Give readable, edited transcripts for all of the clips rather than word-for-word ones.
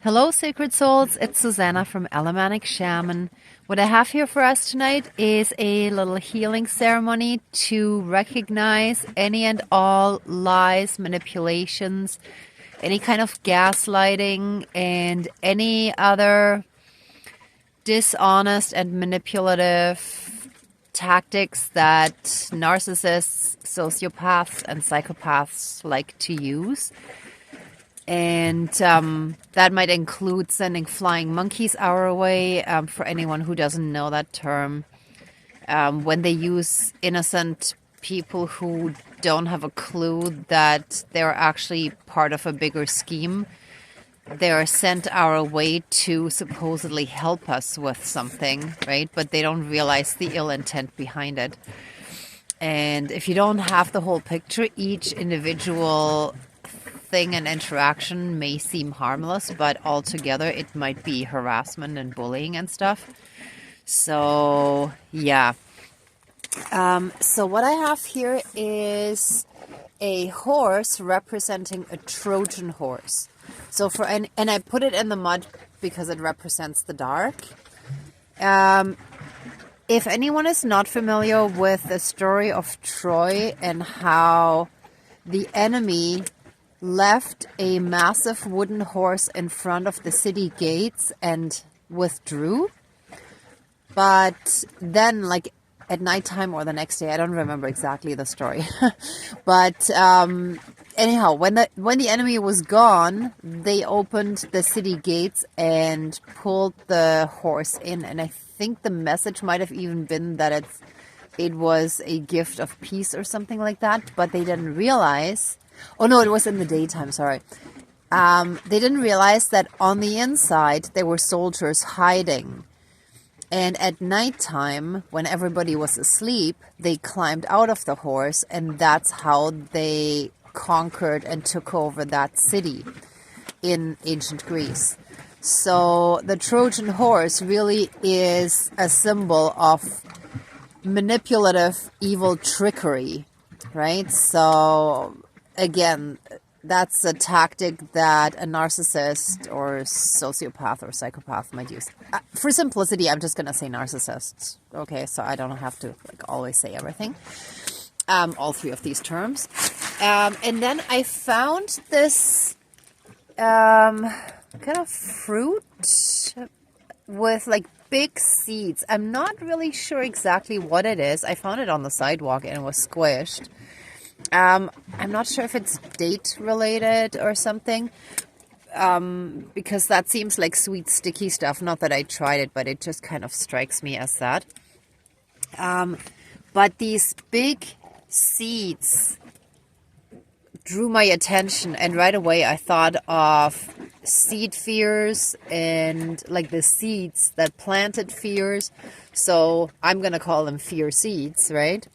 Hello, sacred souls. It's Susanna from Alamanic Shaman. What I have here for us tonight is a little healing ceremony to recognize any and all lies, manipulations, any kind of gaslighting, and any other dishonest and manipulative tactics that narcissists, sociopaths, and psychopaths like to use. And that might include sending flying monkeys our way, for anyone who doesn't know that term. When they use innocent people who don't have a clue that they're actually part of a bigger scheme, they're sent our way to supposedly help us with something, right? But they don't realize the ill intent behind it. And if you don't have the whole picture, each individual thing and interaction may seem harmless, but altogether it might be harassment and bullying and stuff. So yeah. So what I have here is a horse representing a Trojan horse. So and I put it in the mud because it represents the dark. If anyone is not familiar with the story of Troy and how the enemy left a massive wooden horse in front of the city gates and withdrew. But then, like, at nighttime or the next day, I don't remember exactly the story. But anyhow, when the enemy was gone, they opened the city gates and pulled the horse in. And I think the message might have even been that it was a gift of peace or something like that. But they didn't realize. Oh no, it was in the daytime, sorry. They didn't realize that on the inside there were soldiers hiding. And at nighttime, when everybody was asleep, they climbed out of the horse, and that's how they conquered and took over that city in ancient Greece. So the Trojan horse really is a symbol of manipulative, evil trickery, right? So again, that's a tactic that a narcissist or sociopath or psychopath might use. For simplicity, I'm just going to say narcissists. Okay, so I don't have to always say everything. All three of these terms. And then I found this kind of fruit with big seeds. I'm not really sure exactly what it is. I found it on the sidewalk and it was squished. I'm not sure if it's date related or something, because that seems like sweet, sticky stuff. Not that I tried it, but it just kind of strikes me as that. But these big seeds drew my attention, and right away I thought of seed fears and the seeds that planted fears. So I'm going to call them fear seeds, right?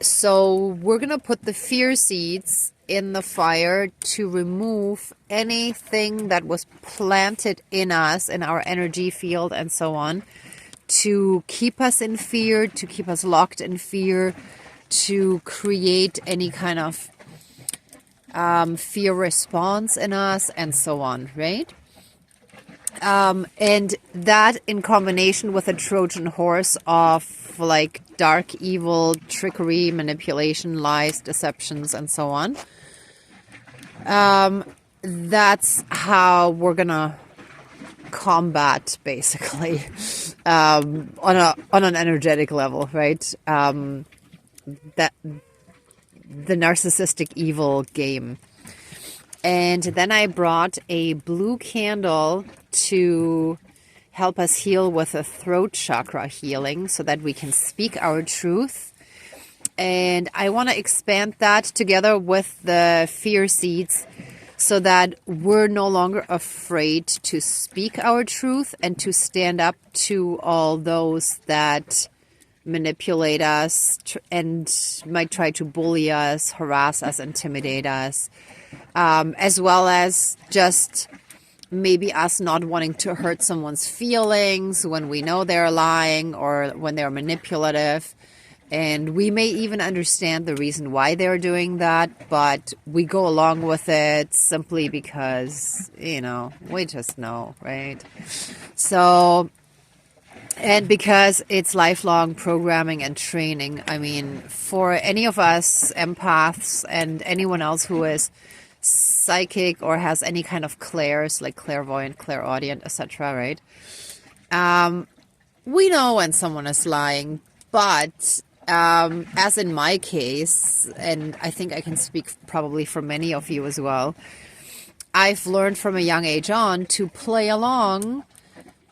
So we're going to put the fear seeds in the fire to remove anything that was planted in us, in our energy field and so on, to keep us in fear, to keep us locked in fear, to create any kind of fear response in us and so on, right? And that in combination with a Trojan horse of dark, evil, trickery, manipulation, lies, deceptions, and so on. That's how we're gonna combat, basically, on an energetic level, right? That the narcissistic evil game. And then I brought a blue candle to help us heal with a throat chakra healing so that we can speak our truth. And I want to expand that together with the fear seeds so that we're no longer afraid to speak our truth and to stand up to all those that manipulate us and might try to bully us, harass us, intimidate us, as well as just maybe us not wanting to hurt someone's feelings when we know they're lying or when they're manipulative. And we may even understand the reason why they're doing that, but we go along with it simply because, we just know, right? So, and because it's lifelong programming and training, I mean, for any of us empaths and anyone else who is psychic or has any kind of clairs, like clairvoyant, clairaudient, etc., right? We know when someone is lying, but as in my case, and I think I can speak probably for many of you as well, I've learned from a young age on to play along,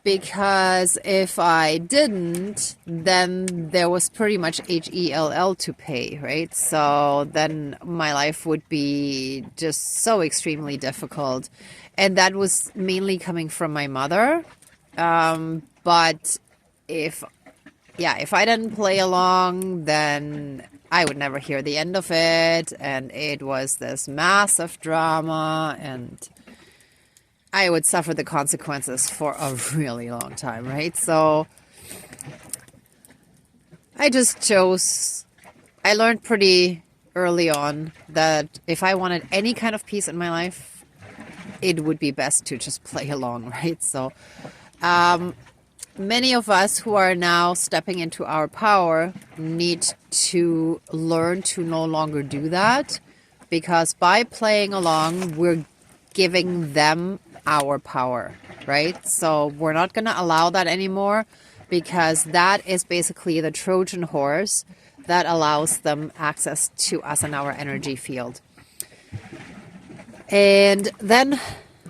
because if I didn't, then there was pretty much HELL to pay, right? So then my life would be just so extremely difficult. And that was mainly coming from my mother. But if I didn't play along, then I would never hear the end of it. And it was this massive drama, and I would suffer the consequences for a really long time, right? So I learned pretty early on that if I wanted any kind of peace in my life, it would be best to just play along, right? So many of us who are now stepping into our power need to learn to no longer do that, because by playing along, we're giving them our power, right? So we're not going to allow that anymore, because that is basically the Trojan horse that allows them access to us and our energy field. And then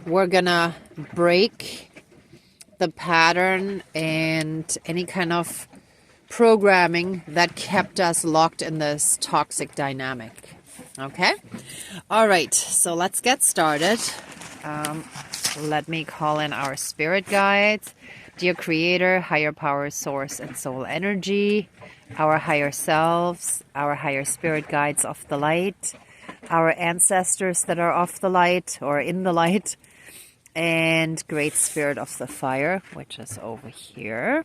we're going to break the pattern and any kind of programming that kept us locked in this toxic dynamic. Okay? All right, so let's get started. Let me call in our spirit guides. Dear Creator, higher power, source, and soul energy, our higher selves, our higher spirit guides of the light, our ancestors that are of the light or in the light, and great spirit of the fire, which is over here.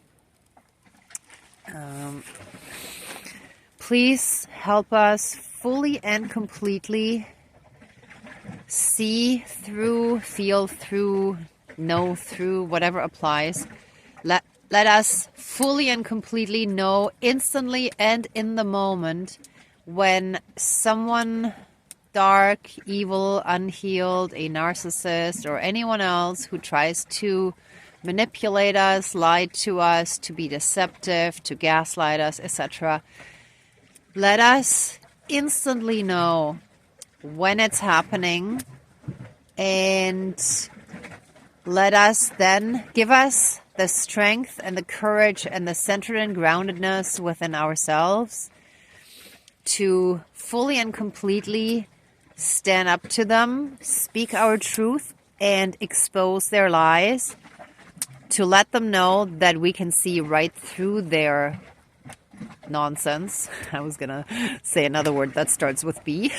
Please help us fully and completely see through, feel through, know through, whatever applies. Let us fully and completely know instantly and in the moment when someone dark, evil, unhealed, a narcissist, or anyone else who tries to manipulate us, lie to us, to be deceptive, to gaslight us, etc. Let us instantly know when it's happening, and let us then give us the strength and the courage and the centered and groundedness within ourselves to fully and completely stand up to them, speak our truth, and expose their lies, to let them know that we can see right through their nonsense. I was going to say another word that starts with B.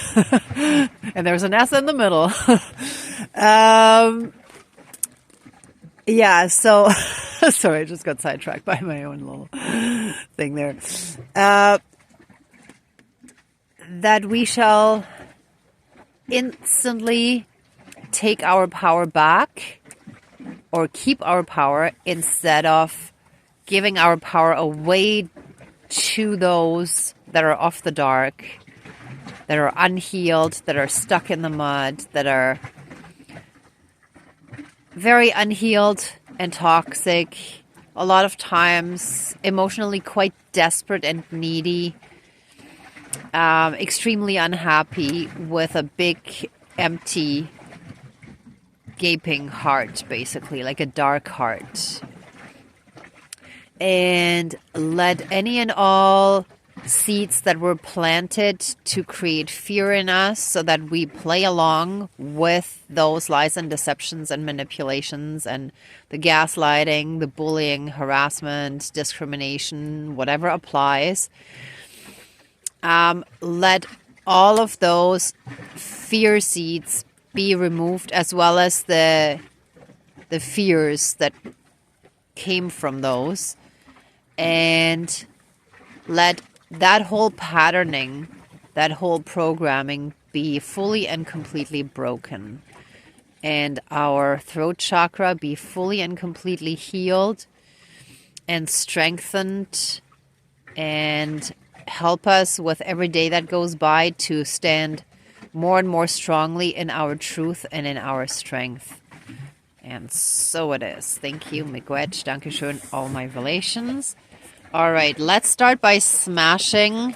And there's an S in the middle. So sorry, I just got sidetracked by my own little thing there. That we shall instantly take our power back, or keep our power, instead of giving our power away to those that are off the dark, that are unhealed, that are stuck in the mud, that are very unhealed and toxic, a lot of times emotionally quite desperate and needy, extremely unhappy, with a big, empty, gaping heart, basically, like a dark heart. And let any and all seeds that were planted to create fear in us, so that we play along with those lies and deceptions and manipulations and the gaslighting, the bullying, harassment, discrimination, whatever applies. Let all of those fear seeds be removed, as well as the fears that came from those. And let that whole patterning, that whole programming be fully and completely broken. And our throat chakra be fully and completely healed and strengthened, and help us with every day that goes by to stand more and more strongly in our truth and in our strength. And so it is. Thank you, Miigwech. Dankeschön, all my relations. All right, let's start by smashing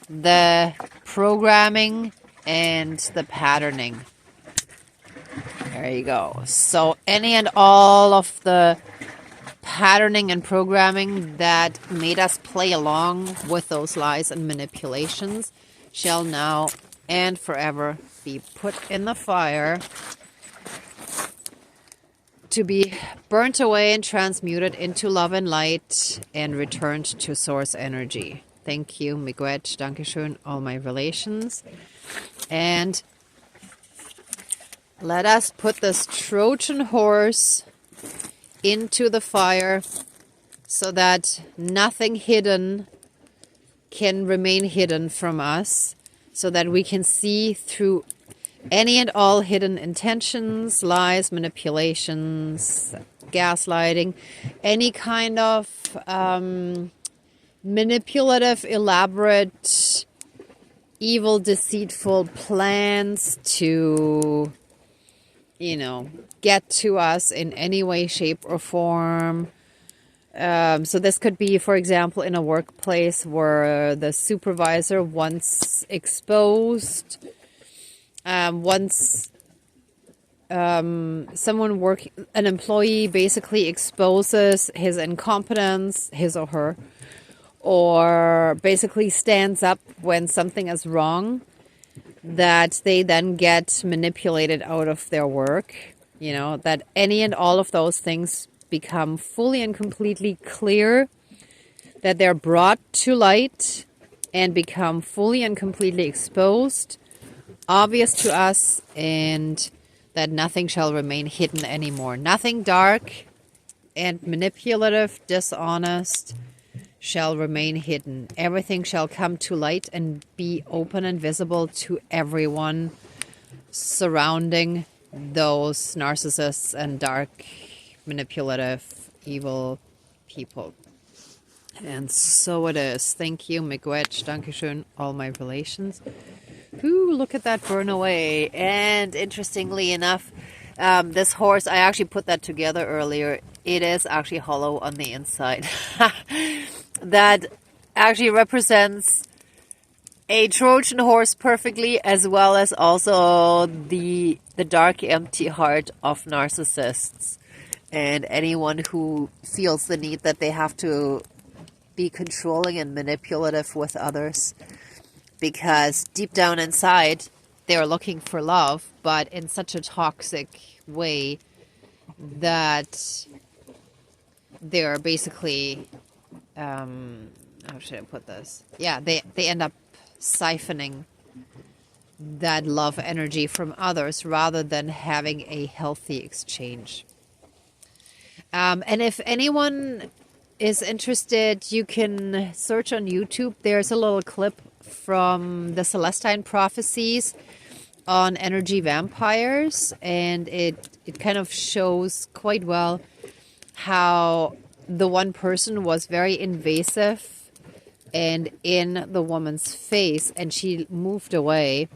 the programming and the patterning. There you go. So any and all of the patterning and programming that made us play along with those lies and manipulations shall now and forever be put in the fire to be burnt away and transmuted into love and light and returned to source energy. Thank you, Miigwech, Dankeschön, all my relations. And let us put this Trojan horse into the fire so that nothing hidden can remain hidden from us, so that we can see through any and all hidden intentions, lies, manipulations, gaslighting, any kind of manipulative, elaborate, evil, deceitful plans to, get to us in any way, shape, or form. So this could be, for example, in a workplace where the supervisor once exposed, an employee basically exposes his incompetence, his or her, or basically stands up when something is wrong, that they then get manipulated out of their work, that any and all of those things become fully and completely clear, that they're brought to light and become fully and completely exposed, obvious to us, and that nothing shall remain hidden anymore. Nothing dark and manipulative, dishonest shall remain hidden. Everything shall come to light and be open and visible to everyone surrounding those narcissists and dark, manipulative, evil people. And so it is. Thank you, Miigwech, Dankeschön, all my relations. Ooh, look at that burn away. And interestingly enough, this horse, I actually put that together earlier. It is actually hollow on the inside. That actually represents a Trojan horse perfectly, as well as also the dark, empty heart of narcissists and anyone who feels the need that they have to be controlling and manipulative with others, because deep down inside they're looking for love, but in such a toxic way that they're basically how should I put this? Yeah, they end up siphoning that love energy from others rather than having a healthy exchange. And if anyone is interested, you can search on YouTube. There's a little clip from the Celestine Prophecies on energy vampires, and it kind of shows quite well how the one person was very invasive and in the woman's face, and she moved away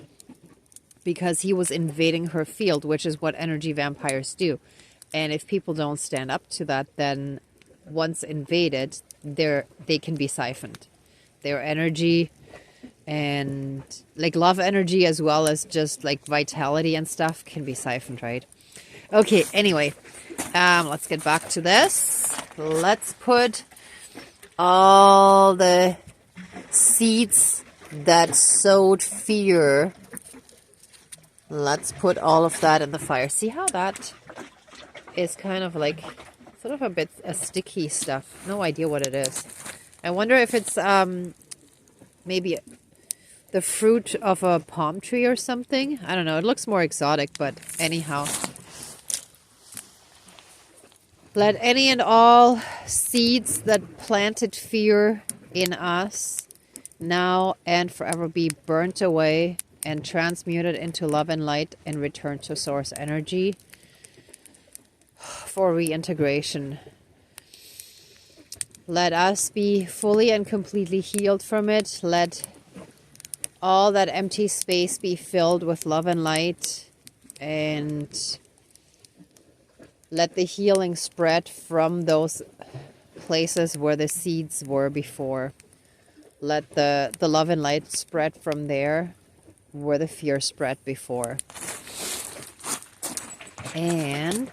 because he was invading her field, which is what energy vampires do. And if people don't stand up to that, then once invaded, they can be siphoned. Their energy and like love energy, as well as just like vitality and stuff, can be siphoned, right? Okay, anyway, let's get back to this. Let's put all the seeds that sowed fear, let's put all of that in the fire. See how that is kind of like sort of a sticky stuff. No idea what it is. I wonder if it's maybe the fruit of a palm tree or something. I don't know. It looks more exotic, but anyhow. Let any and all seeds that planted fear in us now and forever be burnt away and transmuted into love and light and return to source energy for reintegration. Let us be fully and completely healed from it. Let all that empty space be filled with love and light, and let the healing spread from those places where the seeds were before. Let the love and light spread from there where the fear spread before. And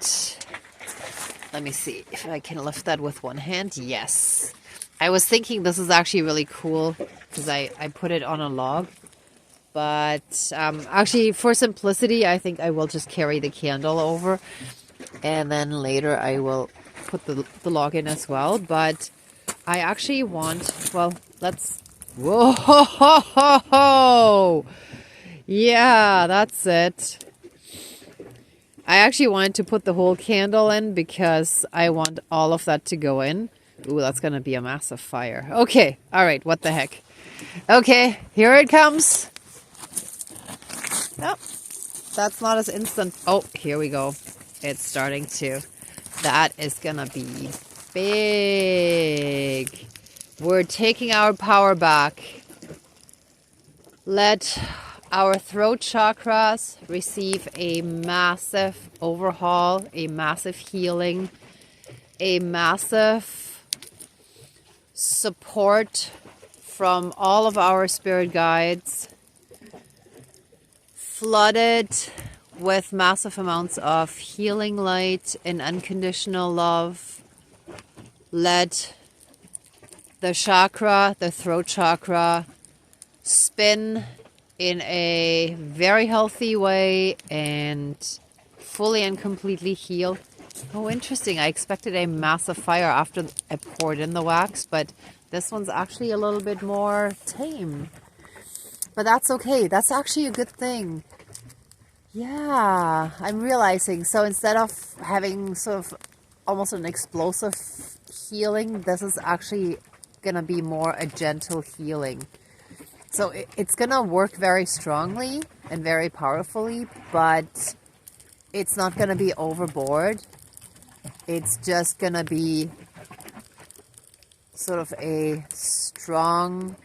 let me see if I can lift that with one hand. Yes. I was thinking this is actually really cool because I put it on a log. But actually, for simplicity, I think I will just carry the candle over. And then later I will put the log in as well. But I actually want, well, let's, whoa, yeah, that's it. I actually wanted to put the whole candle in because I want all of that to go in. Ooh, that's going to be a massive fire. Okay, all right, what the heck. Okay, here it comes. Nope, that's not as instant. Oh, here we go. It's starting to. That is going to be big. We're taking our power back. Let our throat chakras receive a massive overhaul, a massive healing, a massive support from all of our spirit guides, flooded with massive amounts of healing light and unconditional love. Let the chakra, the throat chakra, spin in a very healthy way and fully and completely heal. Oh, interesting. I expected a massive fire after I poured in the wax, but this one's actually a little bit more tame. But that's okay. That's actually a good thing. Yeah, I'm realizing. So instead of having sort of almost an explosive healing, this is actually going to be more a gentle healing. So it's going to work very strongly and very powerfully, but it's not going to be overboard. It's just going to be sort of a strong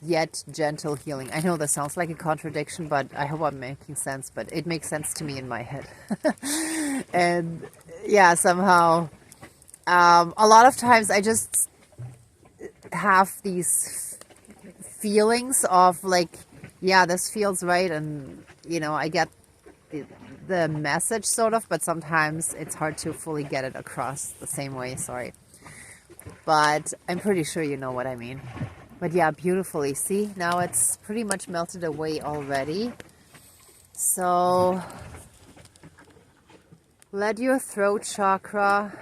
yet gentle healing. I know this sounds like a contradiction, but I hope I'm making sense, but it makes sense to me in my head. And yeah, somehow, a lot of times I just have these feelings of like, yeah, this feels right, and you know, I get the message sort of, but sometimes it's hard to fully get it across the same way. Sorry, but I'm pretty sure you know what I mean. But yeah, beautifully. See, now it's pretty much melted away already. So let your throat chakra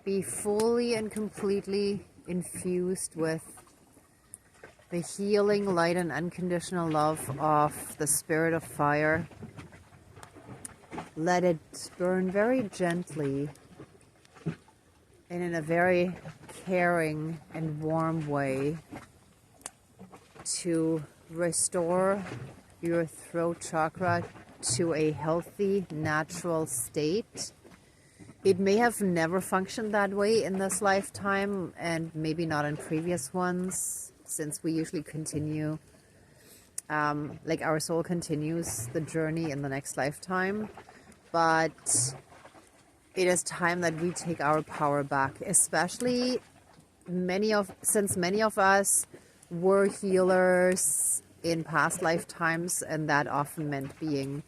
be fully and completely infused with the healing light and unconditional love of the spirit of fire. Let it burn very gently and in a very caring and warm way to restore your throat chakra to a healthy, natural state. It may have never functioned that way in this lifetime, and maybe not in previous ones, since we usually continue, like our soul continues the journey in the next lifetime. But it is time that we take our power back, especially since many of us were healers in past lifetimes, and that often meant being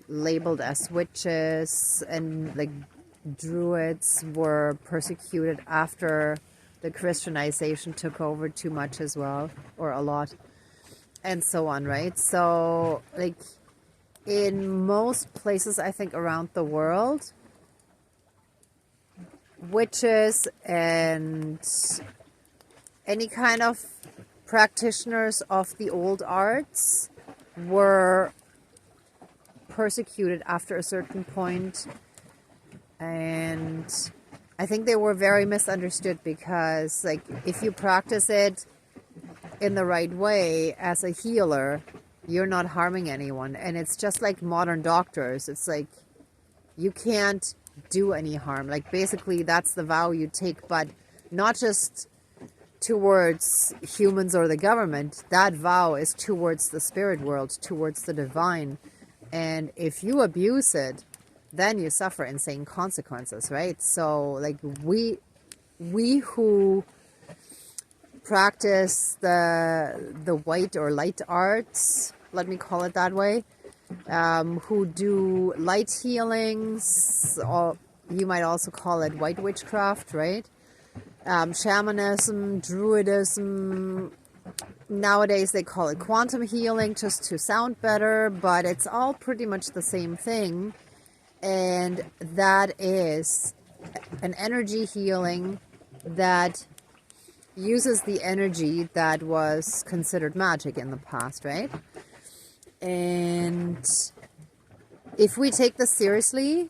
labeled as witches, and like druids were persecuted after the Christianization took over too much as well, or a lot, and so on, right? So like in most places, I think, around the world, witches and any kind of practitioners of the old arts were persecuted after a certain point, and I think they were very misunderstood, because like if you practice it, in the right way as a healer, you're not harming anyone. And it's just like modern doctors. It's like you can't do any harm. Like basically that's the vow you take, but not just towards humans or the government. That vow is towards the spirit world, towards the divine. And if you abuse it, then you suffer insane consequences, right? So like we who practice the white or light arts, let me call it that way, who do light healings, or you might also call it white witchcraft, right? Shamanism, druidism, nowadays they call it quantum healing just to sound better, but it's all pretty much the same thing. And that is an energy healing that uses the energy that was considered magic in the past, right? And if we take this seriously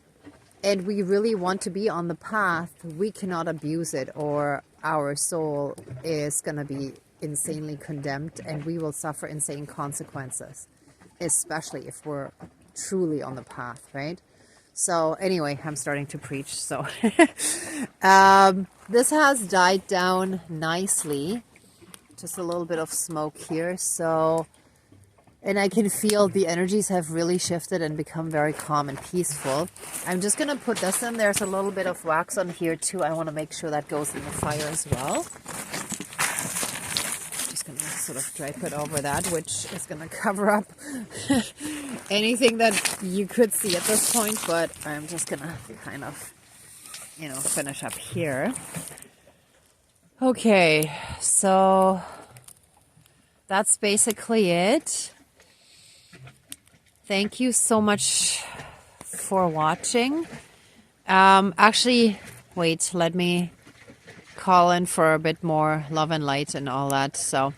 and we really want to be on the path, we cannot abuse it, or our soul is going to be insanely condemned and we will suffer insane consequences, especially if we're truly on the path, right? So anyway, I'm starting to preach. So this has died down nicely. Just a little bit of smoke here. So, and I can feel the energies have really shifted and become very calm and peaceful. I'm just going to put this in. There's a little bit of wax on here too. I want to make sure that goes in the fire as well. Just going to sort of drape it over that, which is going to cover up anything that you could see at this point, but I'm just going to kind of, you know, finish up here. Okay, so that's basically it. Thank you so much for watching. Actually, wait, let me call in for a bit more love and light and all that. So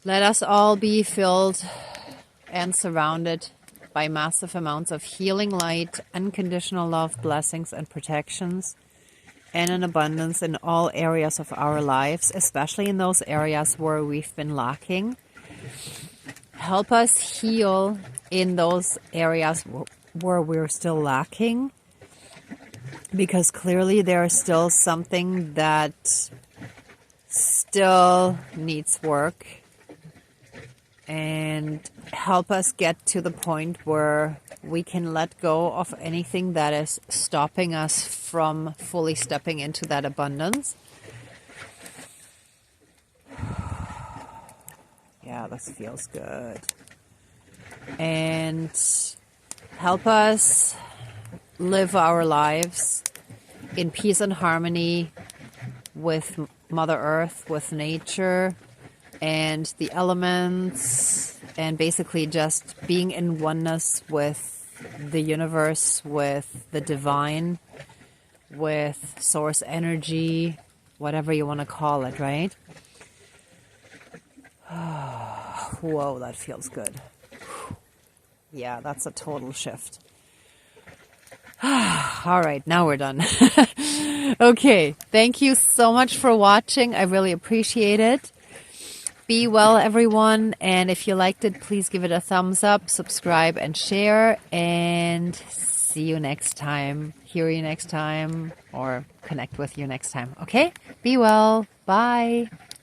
let us all be filled and surrounded by massive amounts of healing light, unconditional love, blessings and protections, and an abundance in all areas of our lives, especially in those areas where we've been lacking. Help us heal in those areas where we're still lacking, because clearly there is still something that still needs work. And help us get to the point where we can let go of anything that is stopping us from fully stepping into that abundance. Yeah, this feels good. And help us live our lives in peace and harmony with Mother Earth, with nature, and the elements, and basically just being in oneness with the universe, with the divine, with source energy, whatever you want to call it, right? Whoa, that feels good. Yeah, that's a total shift. All right, now we're done. Okay, thank you so much for watching. I really appreciate it. Be well, everyone. And if you liked it, please give it a thumbs up, subscribe, and share. And see you next time. Hear you next time, or connect with you next time. Okay? Be well. Bye.